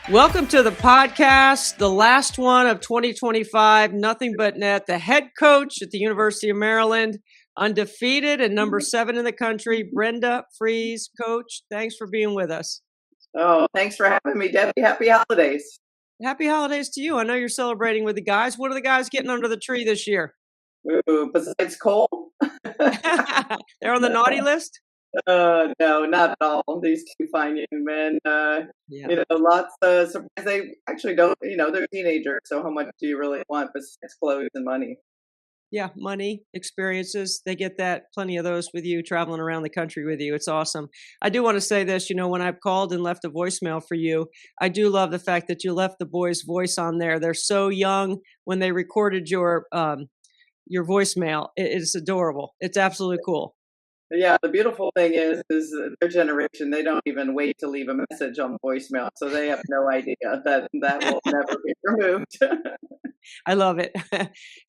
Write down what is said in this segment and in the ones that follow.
Welcome to the podcast, the last one of 2025, Nothing But Net, the head coach at the University of Maryland, undefeated and number 7 in the country, Brenda Frese. Coach, thanks for being with us. Oh, thanks for having me, Debbie. Happy holidays. Happy holidays to you. I know you're celebrating with the guys. What are the guys getting under the tree this year? Ooh, besides Cole? They're on the naughty list? No, not at all. These two fine young men, lots of surprise. They actually don't, they're teenagers. So how much do you really want besides clothes and money? Yeah, money, experiences. They get that, plenty of those with you, traveling around the country with you. It's awesome. I do want to say this, when I've called and left a voicemail for you, I do love the fact that you left the boys' voice on there. They're so young when they recorded your voicemail. It's adorable. It's absolutely cool. Yeah, the beautiful thing is their generation, they don't even wait to leave a message on voicemail. So they have no idea that will never be removed. I love it.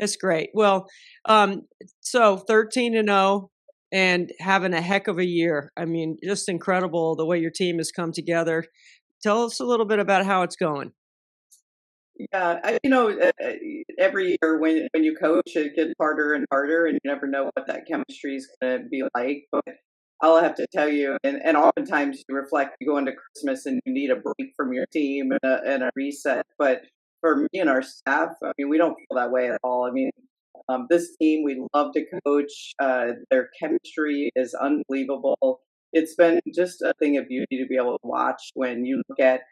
It's great. Well, so 13-0 and having a heck of a year. I mean, just incredible the way your team has come together. Tell us a little bit about how it's going. Yeah, every year when you coach, it gets harder and harder, and you never know what that chemistry is going to be like. But I'll have to tell you, and oftentimes you reflect, you go into Christmas and you need a break from your team and a reset. But for me and our staff, I mean, we don't feel that way at all. I mean, this team, we love to coach. Their chemistry is unbelievable. It's been just a thing of beauty to be able to watch when you look at,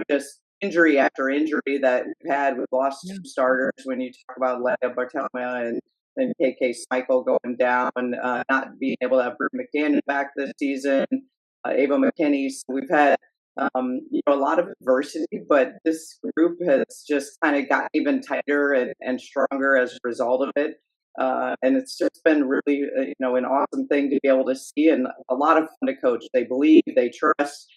just injury after injury that we've had. We've lost two starters when you talk about Leia Bartelma and KK Michael going down, not being able to have Bruce McDaniel back this season, Ava McKinney. So we've had a lot of adversity, but this group has just kind of gotten even tighter and stronger as a result of it. And it's just been really, an awesome thing to be able to see, and a lot of fun to coach. They believe, they trust.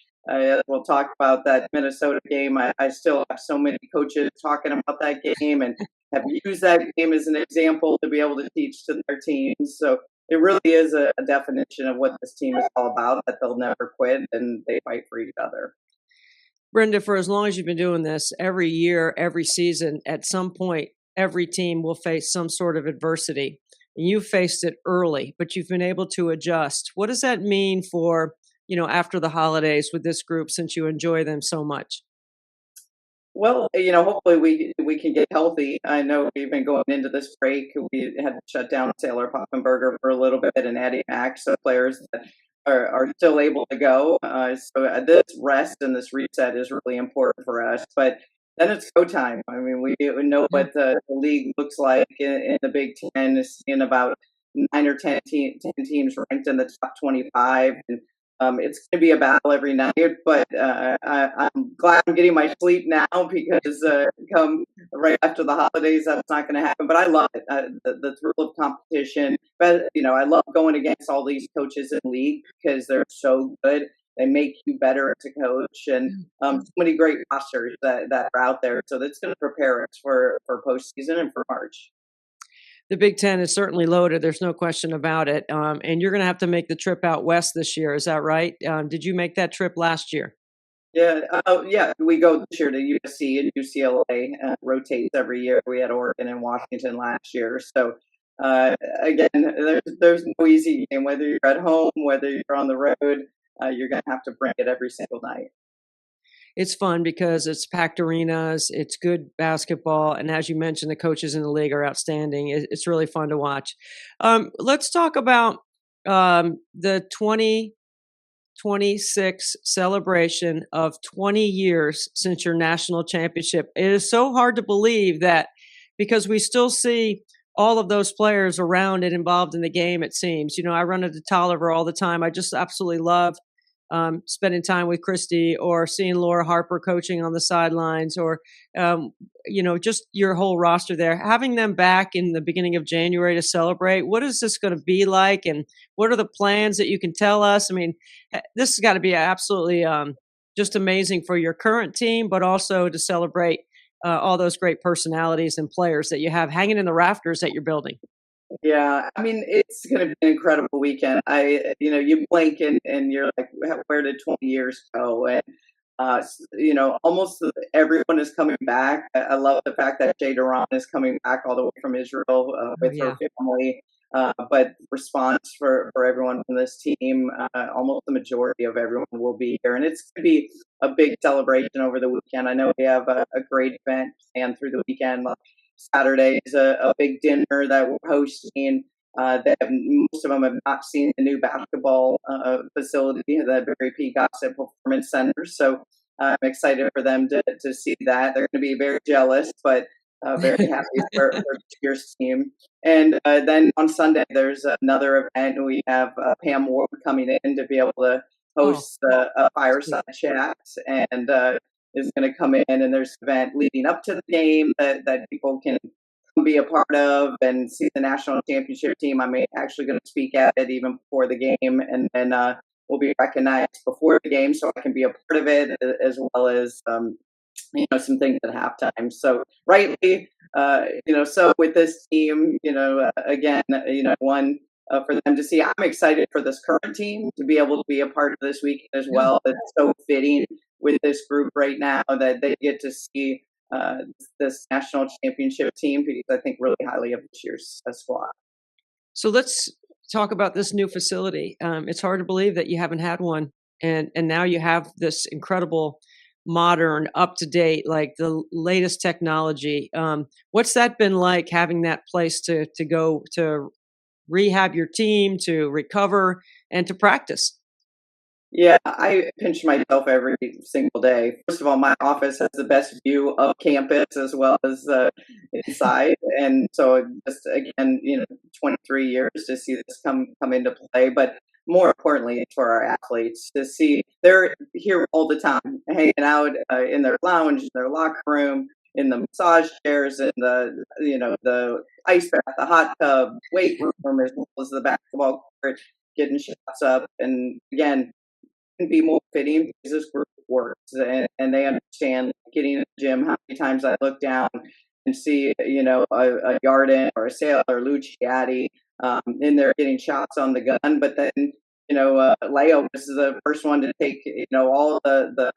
We'll talk about that Minnesota game. I still have so many coaches talking about that game and have used that game as an example to be able to teach to their teams. So it really is a definition of what this team is all about, that they'll never quit and they fight for each other. Brenda, for as long as you've been doing this, every year, every season, at some point, every team will face some sort of adversity. And you faced it early, but you've been able to adjust. What does that mean for, after the holidays with this group, since you enjoy them so much? Well, hopefully we can get healthy. I know we've been going into this break. We had to shut down Taylor Poppenberger for a little bit and Addie Mack, so players that are still able to go. So this rest and this reset is really important for us. But then it's go time. I mean, we know what the league looks like in the Big Ten, in about 9 or 10 teams ranked in the top 25. And it's going to be a battle every night, but I'm glad I'm getting my sleep now, because come right after the holidays, that's not going to happen. But I love it, the thrill of competition. But I love going against all these coaches in the league because they're so good. They make you better as a coach, and so many great rosters that are out there. So that's going to prepare us for postseason and for March. The Big Ten is certainly loaded. There's no question about it. And you're going to have to make the trip out west this year. Is that right? Did you make that trip last year? Yeah. We go this year to USC and UCLA. Rotates every year. We had Oregon and Washington last year. So again, there's no easy game. Whether you're at home, whether you're on the road, you're going to have to bring it every single night. It's fun because it's packed arenas, it's good basketball, and as you mentioned, the coaches in the league are outstanding. It's really fun to watch. Let's talk about the 2026 celebration of 20 years since your national championship. It is so hard to believe that, because we still see all of those players around and involved in the game, it seems. I run into Tolliver all the time. I just absolutely love spending time with Christy, or seeing Laura Harper coaching on the sidelines, or, just your whole roster there. Having them back in the beginning of January to celebrate, what is this going to be like? And what are the plans that you can tell us? I mean, this has got to be absolutely just amazing for your current team, but also to celebrate all those great personalities and players that you have hanging in the rafters that you're building. Yeah, I mean, it's going to be an incredible weekend. You blink and you're like, where did 20 years go? And Almost everyone is coming back. I love the fact that Jay Duran is coming back all the way from Israel Oh, with her yeah. family. But response for everyone from this team, almost the majority of everyone will be here, and it's going to be a big celebration over the weekend. I know we have a great event planned through the weekend. Saturday is a big dinner that we're hosting. Most of them have not seen the new basketball facility, the Barry P. Gossett Performance Center. So I'm excited for them to see that. They're going to be very jealous, but very happy for this year's team. And then on Sunday, there's another event. We have Pam Ward coming in to be able to Oh, host a sweet. fireside chat, and is going to come in. And there's an event leading up to the game that people can be a part of and see the national championship team. I'm actually going to speak at it even before the game, and then we'll be recognized before the game, so I can be a part of it, as well as some things at halftime. So rightly, so with this team, again, one. For them to see, I'm excited for this current team to be able to be a part of this weekend as Yeah. well. It's so fitting with this group right now that they get to see uh, this national championship team, because I think really highly of this year's squad. So let's talk about this new facility. It's hard to believe that you haven't had one, and now you have this incredible, modern, up to date, like the latest technology. What's that been like, having that place to go to rehab your team, to recover, and to practice? Yeah, I pinch myself every single day. First of all, my office has the best view of campus as well as inside, and so just again, 23 years to see this come into play. But more importantly, for our athletes to see they're here all the time, hanging out in their lounge, in their locker room, in the massage chairs, in the ice bath, the hot tub, weight room, as well as the basketball court, getting shots up, and again can be more fitting because this group works, and they understand getting in the gym. How many times I look down and see, a Yarden or a Sale or Luciati in there getting shots on the gun, but then, Leo was the first one to take, all the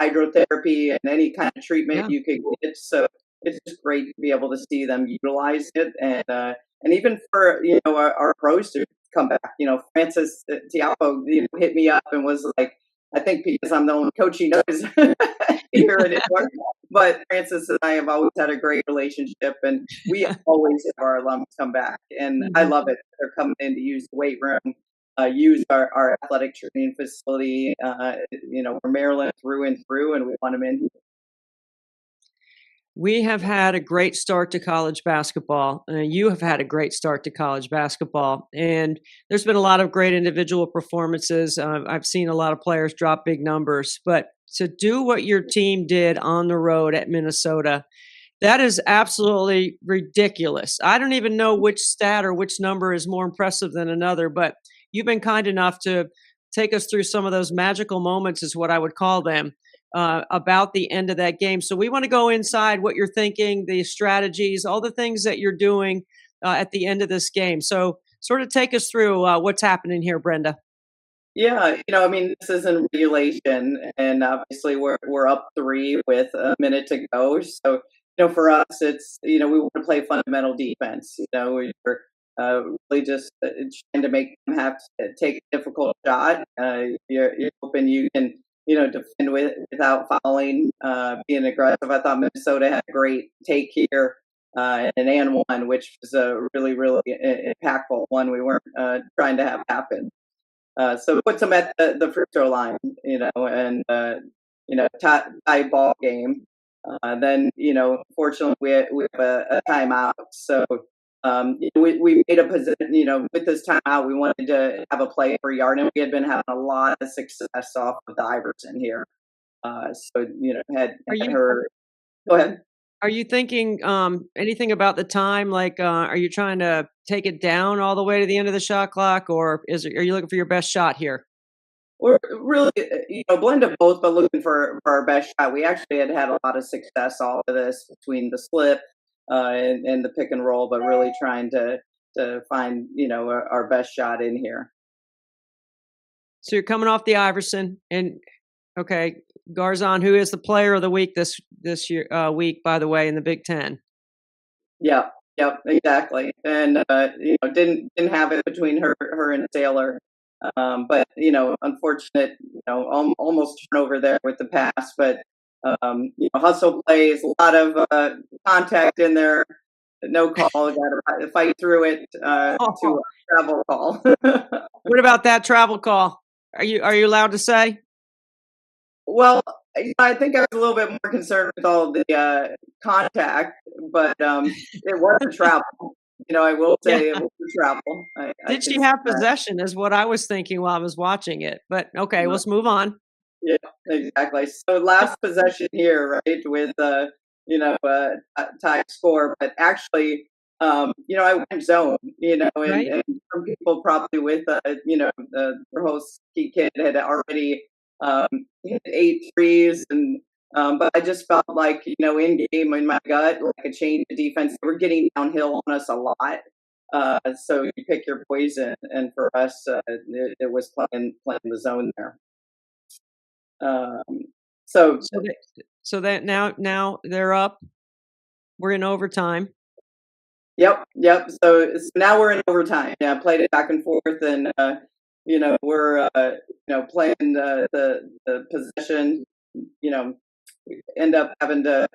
hydrotherapy and any kind of treatment Yeah. you could get. So it's just great to be able to see them utilize it, and even for our pros to come back. Francis Tiapo, hit me up and was like, I think because I'm the only coach he knows here anymore. But Francis and I have always had a great relationship, and we always have our alums come back, and I Mhm. love it. They're coming in to use the weight room, use our athletic training facility. We're Maryland through and through, and we want them in. We have had a great start to college basketball. You have had a great start to college basketball, and there's been a lot of great individual performances. I've seen a lot of players drop big numbers, but to do what your team did on the road at Minnesota, that is absolutely ridiculous. I don't even know which stat or which number is more impressive than another, but you've been kind enough to take us through some of those magical moments, is what I would call them, about the end of that game. So we want to go inside what you're thinking, the strategies, all the things that you're doing at the end of this game. So sort of take us through what's happening here, Brenda. Yeah, I mean, this is in regulation, and obviously we're up three with a minute to go. So, for us, it's we want to play fundamental defense. We're really just trying to make them have to take a difficult shot. You're hoping you can defend without fouling, being aggressive. I thought Minnesota had a great take here. And one, which was a really, really impactful one. We weren't trying to have happen. So puts them at the free throw line, and tie ball game. Then fortunately we have a timeout. So we made a position. With this timeout, we wanted to have a play for yard, and we had been having a lot of success off of the Iverson here. So Are had you her go ahead. Are you thinking anything about the time? Like, are you trying to take it down all the way to the end of the shot clock, or are you looking for your best shot here? We're really, blend of both, but looking for our best shot. We actually had a lot of success all of this between the slip and the pick and roll, but really trying to find our best shot in here. So you're coming off the Iverson, and Okay, Garzon, who is the player of the week this year week, by the way, in the Big Ten? Yeah, yep, exactly. And didn't have it between her and Taylor. But unfortunate, almost turnover there with the pass. But hustle plays, a lot of contact in there. No call, got to fight through it to Oh, a travel call. what about that travel call? Are you allowed to say? Well, I think I was a little bit more concerned with all the contact, but it wasn't travel. I will Yeah. say it was travel. I Did can she say have that. possession? Is what I was thinking while I was watching it. But okay, Uh, let's move on. Yeah, exactly. So last possession here, right, with tie score, but actually, I went zone, Right? and some people probably with the host key kid had already um, hit 8 threes, and but I just felt like in game in my gut, like a change of defense. They were getting downhill on us a lot. So you pick your poison, and for us, it was playing the zone there. Um, so So that now they're up. We're in overtime. yep. So now we're in overtime. Yeah, played it back and forth, and we're playing the possession. We end up having to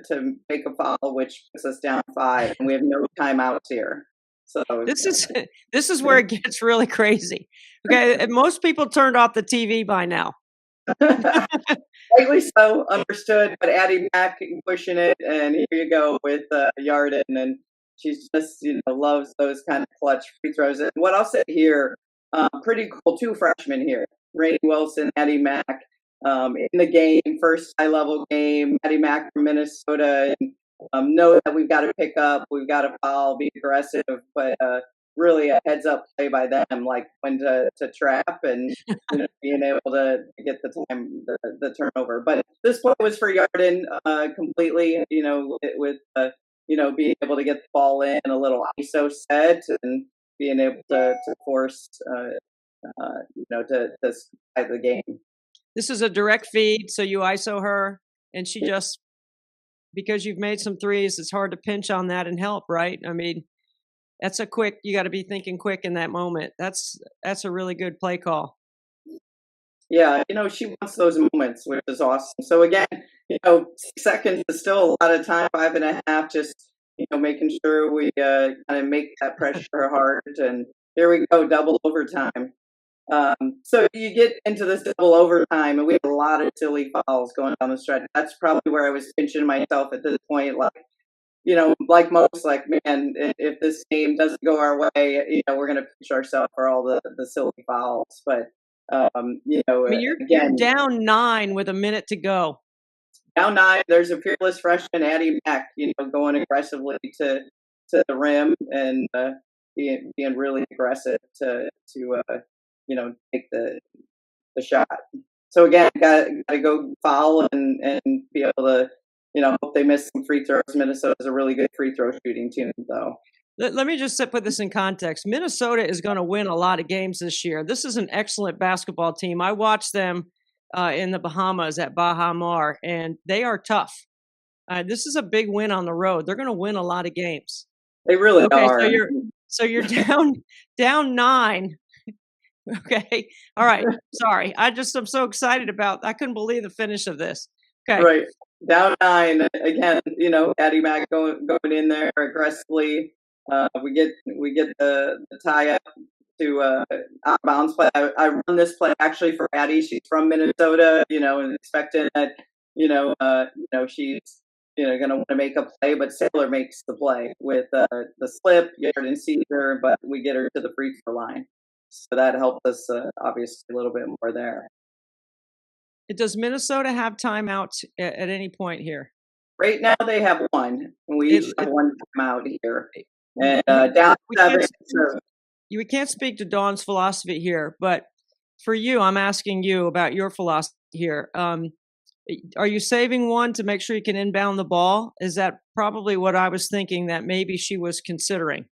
make a foul, which puts us down 5, and we have no timeouts here. So This is this is where it gets really crazy. Okay, and most people turned off the TV by now. rightly so, understood. But Addie Mack pushing it, and here you go with Yarden, and she's just loves those kind of clutch free throws. And what I'll say here, pretty cool. 2 freshmen here, Rainey Wilson, Addie Mack, in the game, first high level game. Addie Mack from Minnesota, and know that we've got to pick up, we've got to foul, be aggressive, but really a heads up play by them, like when to trap and being able to get the turnover. But this play was for Yarden completely, with being able to get the ball in a little ISO set and being able to force, to side the game. This is a direct feed, so you ISO her, and she just because you've made some threes, it's hard to pinch on that and help, right? I mean, that's a quick. You got to be thinking quick in that moment. That's a really good play call. Yeah, she wants those moments, which is awesome. So again, 6 seconds is still a lot of time, 5.5, just, making sure we kind of make that pressure hard. And here we go, double overtime. So you get into this double overtime, and we have a lot of silly fouls going down the stretch. That's probably where I was pinching myself at this point. Like most, like, man, if this game doesn't go our way, we're going to pinch ourselves for all the silly fouls. But, I mean, you're again, down 9 with a minute to go. down 9, there's a fearless freshman, Addie Mack, going aggressively to the rim and being really aggressive to take the shot. So again, got to go foul and be able to, hope they miss some free throws. Minnesota's a really good free throw shooting team, though. Let me just put this in context. Minnesota is going to win a lot of games this year. This is an excellent basketball team. I watched them in the Bahamas at Baha Mar, and they are tough. This is a big win on the road. They're going to win a lot of games. They really Okay, are. so you're down 9. Okay, all right. Sorry, I'm so excited about. I couldn't believe the finish of this. Okay, Right. Down 9 again, Addie Mack going in there aggressively. We get the tie up to out of bounds play. I run this play actually for Addie. She's from Minnesota, and expecting that, she's going to want to make a play, but Sailor makes the play with the slip. Yarden sees her, but we get her to the free throw line, so that helps us obviously a little bit more there. does Minnesota have timeouts at any point here? Right now they have one. We each have one timeout here. And down We 7. we can't speak to Dawn's philosophy here, but for you, I'm asking you about your philosophy here. Are you saving one to make sure you can inbound the ball? Is that probably what I was thinking that maybe she was considering?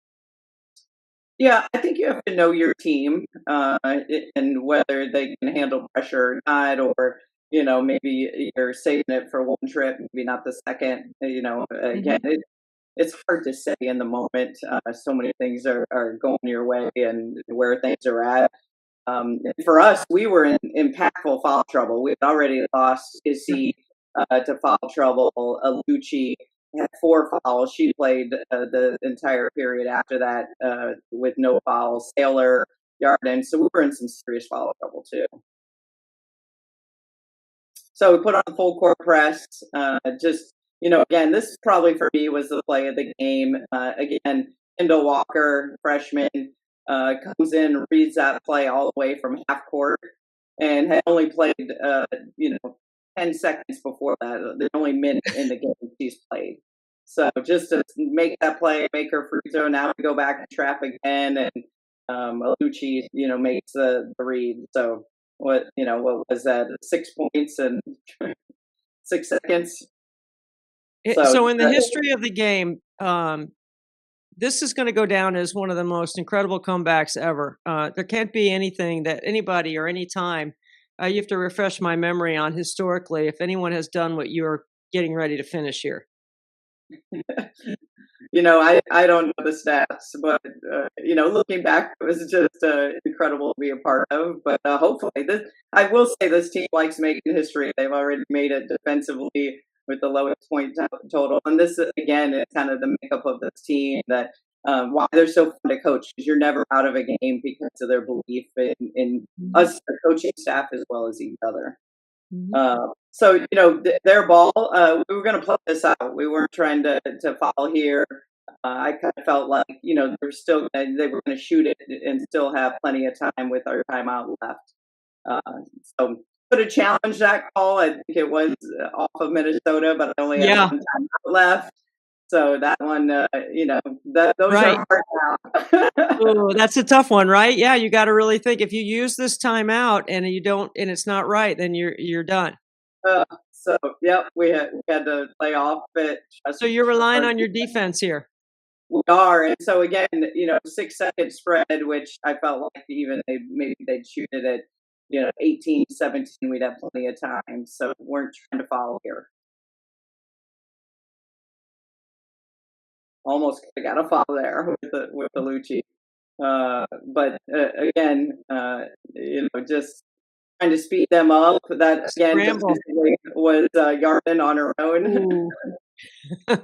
Yeah, I think you have to know your team and whether they can handle pressure or not, or maybe you're saving it for one trip, maybe not the second. Again, Hmm. it's hard to say in the moment. So many things are going your way and where things are at. For us, we were in impactful foul trouble. We had already lost Issy to foul trouble. Lucci had 4 fouls. She played the entire period after that with no fouls. Sailor, Yarden. So we were in some serious foul trouble too. So we put on full court press. Again, this probably for me was the play of the game. Again, Kendall Walker, freshman, comes in, reads that play all the way from half court, and had only played, 10 seconds before that. The only minute in the game she's played. So just to make that play, make her free throw. Now we go back and trap again, and Alucci, makes the read. So what was that? 6 points and 6 seconds. So So in the history of the game, this is going to go down as one of the most incredible comebacks ever. There can't be anything that anybody or any time. You have to refresh my memory on historically if anyone has done what you're getting ready to finish here. I don't know the stats, but looking back, it was just incredible to be a part of. But hopefully, I will say this team likes making history. They've already made it defensively with the lowest point total, and this again is kind of the makeup of this team that. Why they're so fun to coach because you're never out of a game because of their belief in us, the coaching staff, as well as each other. Their ball, we were going to play this out. We weren't trying to foul here. I kind of felt like, they were going to shoot it and still have plenty of time with our timeout left. So could have challenged that call. I think it was off of Minnesota, but I only had one timeout left. So that one, those Right. are hard now. Ooh, that's a tough one, right? Yeah, you got to really think. If you use this timeout and you don't, and it's not right, then you're done. We had to play off it. So you're relying on your defense here. We are, and so again, 6 second spread, which I felt like even maybe they'd shoot it at 18, 17. We'd have plenty of time, so we weren't trying to follow here. Almost got a foul there with the Lucci. But again, just trying to speed them up. That again was Yarden on her own.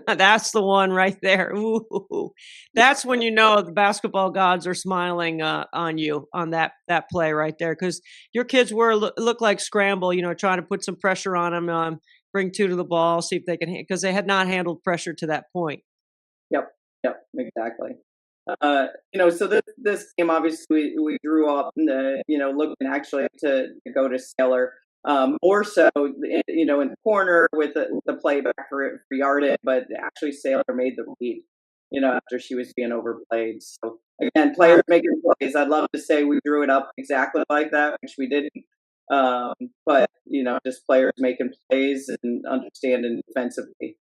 That's the one right there. Ooh, that's when you know the basketball gods are smiling on you on that play right there because your kids look like scramble. Trying to put some pressure on them, bring two to the ball, see if they can because they had not handled pressure to that point. Yep, exactly. So this game obviously we drew up, looking actually to go to Sailor. More so, in the corner with the playback for Yarden, but actually Sailor made the lead, after she was being overplayed. So again, players making plays. I'd love to say we drew it up exactly like that, which we didn't. But just players making plays and understanding defensively.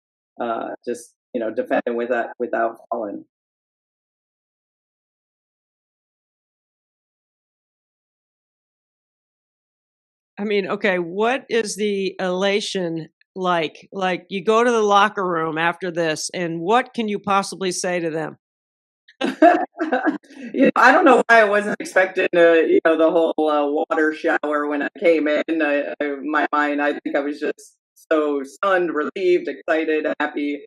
Just defending without falling. I mean, okay, what is the elation like? Like you go to the locker room after this, and what can you possibly say to them? I don't know why I wasn't expecting, the whole water shower when I came in. My mind, I think I was just so stunned, relieved, excited, happy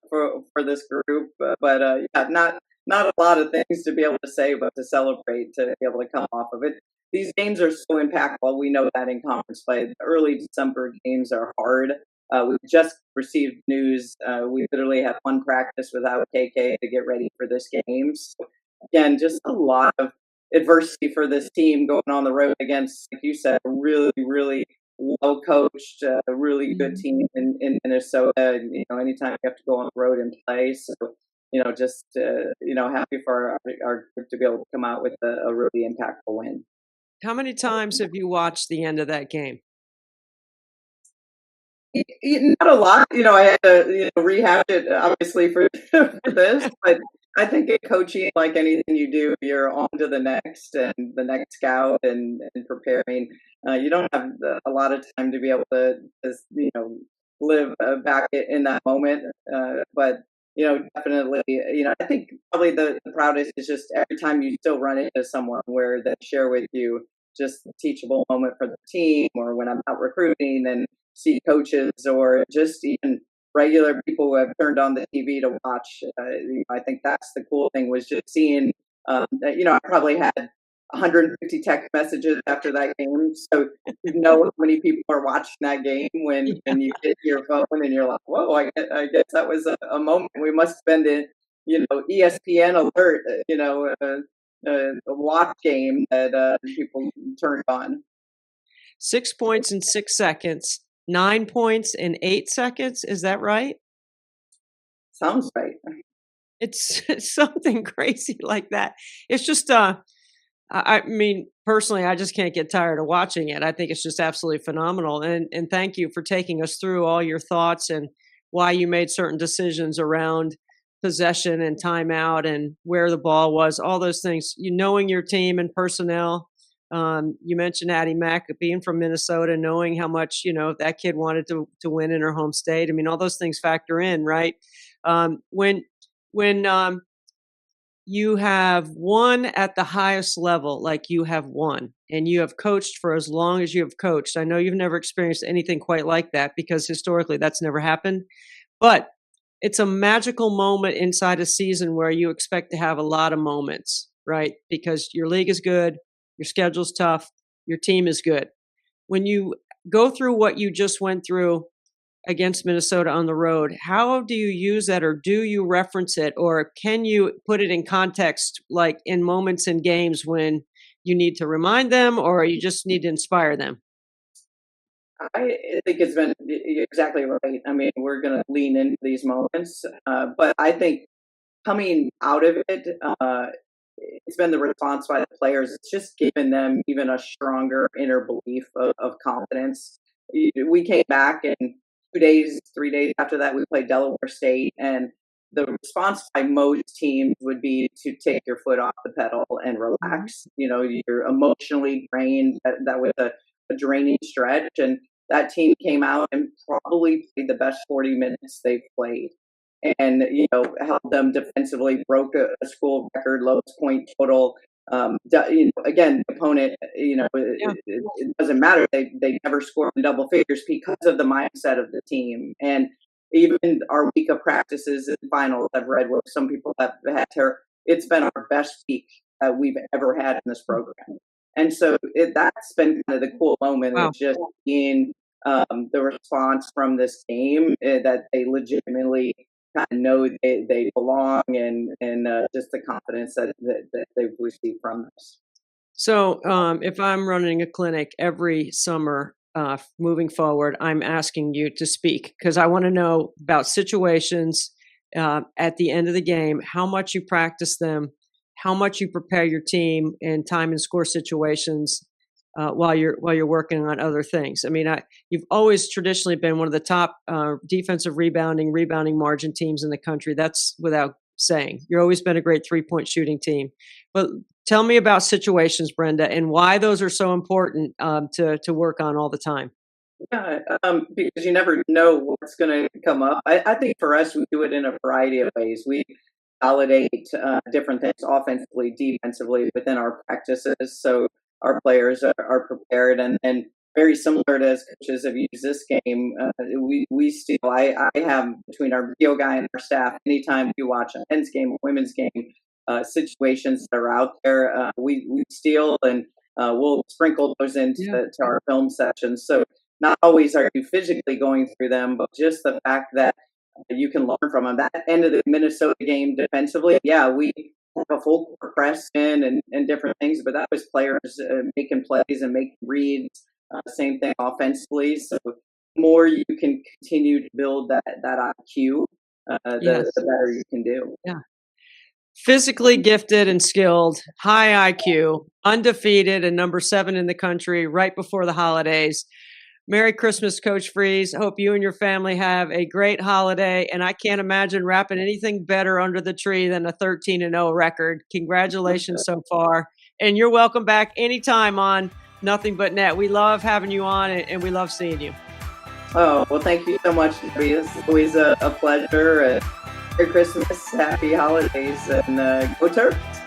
for this group. Not a lot of things to be able to say, but to celebrate, to be able to come off of it. These games are so impactful. We know that in conference play. The early December games are hard. We just received news. We literally had one practice without KK to get ready for this game. So again, just a lot of adversity for this team going on the road against, like you said, a really, really well coached, a really good team in Minnesota. And, anytime you have to go on the road and play, so just happy for our group to be able to come out with a really impactful win. How many times have you watched the end of that game? Not a lot. I had to rehash it obviously for this, but I think in coaching, like anything you do, you're on to the next and the next scout and preparing. You don't have a lot of time to be able to, just, live back in that moment. But definitely, I think probably the proudest is just every time you still run into someone where they share with you just a teachable moment for the team, or when I'm out recruiting and see coaches, or just even regular people who have turned on the TV to watch. I think that's the cool thing, was just seeing. I probably had 150 text messages after that game, so you know how many people are watching that game when you get your phone and you're like, "Whoa! I guess that was a moment. We must have been in, ESPN alert, a watch game that people turned on." 6 points in 6 seconds, 9 points in 8 seconds. Is that right? Sounds right. It's something crazy like that. It's just, I mean, personally, I just can't get tired of watching it. I think it's just absolutely phenomenal. And thank you for taking us through all your thoughts and why you made certain decisions around possession and timeout and where the ball was, all those things. You knowing your team and personnel. You mentioned Addie Mack being from Minnesota, knowing how much that kid wanted to win in her home state. I mean, all those things factor in, right? When you have won at the highest level, like you have won, and you have coached for as long as you have coached. I know you've never experienced anything quite like that, because historically that's never happened. But it's a magical moment inside a season where you expect to have a lot of moments, right? Because your league is good, your schedule's tough, your team is good. When you go through what you just went through against Minnesota on the road, how do you use that, or do you reference it, or can you put it in context, like in moments in games when you need to remind them, or you just need to inspire them? I think it's been exactly right. I mean, we're going to lean into these moments, but I think coming out of it, it's been the response by the players. It's just given them even a stronger inner belief of confidence. We came back, and 2 days, 3 days after that, we played Delaware State, and the response by most teams would be to take your foot off the pedal and Mhm. relax. You're emotionally drained. That was a draining stretch, and that team came out and probably played the best 40 minutes they've played, and held them defensively, broke a school record, lowest point total. Again, the opponent, Yeah. it doesn't matter. They never scored in double figures because of the mindset of the team. And even our week of practices and finals, I've read where some people have had terror. It's been our best week that we've ever had in this program. And so that's been kind of the cool moment, Wow. is just seeing the response from this game, that they legitimately kind of know they belong, and just the confidence that they've received from us. So, if I'm running a clinic every summer, moving forward, I'm asking you to speak, because I want to know about situations at the end of the game, how much you practice them, how much you prepare your team in time and score situations, while you're working on other things. I mean, you've always traditionally been one of the top defensive rebounding margin teams in the country. That's without saying. You've always been a great 3-point shooting team. But tell me about situations, Brenda, and why those are so important to work on all the time. Yeah, because you never know what's going to come up. I think for us, we do it in a variety of ways. We validate different things offensively, defensively within our practices, so our players are prepared. And very similar to as coaches have used this game, we still, I have, between our video guy and our staff, anytime we watch a men's game, a women's game, situations that are out there, we steal, and we'll sprinkle those into Yeah. to our film sessions. So not always are you physically going through them, but just the fact that you can learn from them. That end of the Minnesota game defensively, yeah, we have a full court press in, and different things, but that was players making plays and making reads. Same thing offensively. So the more you can continue to build that IQ, the Yes. better you can do. Yeah. Physically gifted and skilled, high IQ, undefeated, and number 7 in the country right before the holidays. Merry Christmas, Coach Frese. Hope you and your family have a great holiday. And I can't imagine wrapping anything better under the tree than a 13-0 record. Congratulations so far. And you're welcome back anytime on Nothing But Net. We love having you on, and we love seeing you. Oh, well, thank you so much, Debbie. It's always a pleasure. Merry Christmas, happy holidays, and go Terps.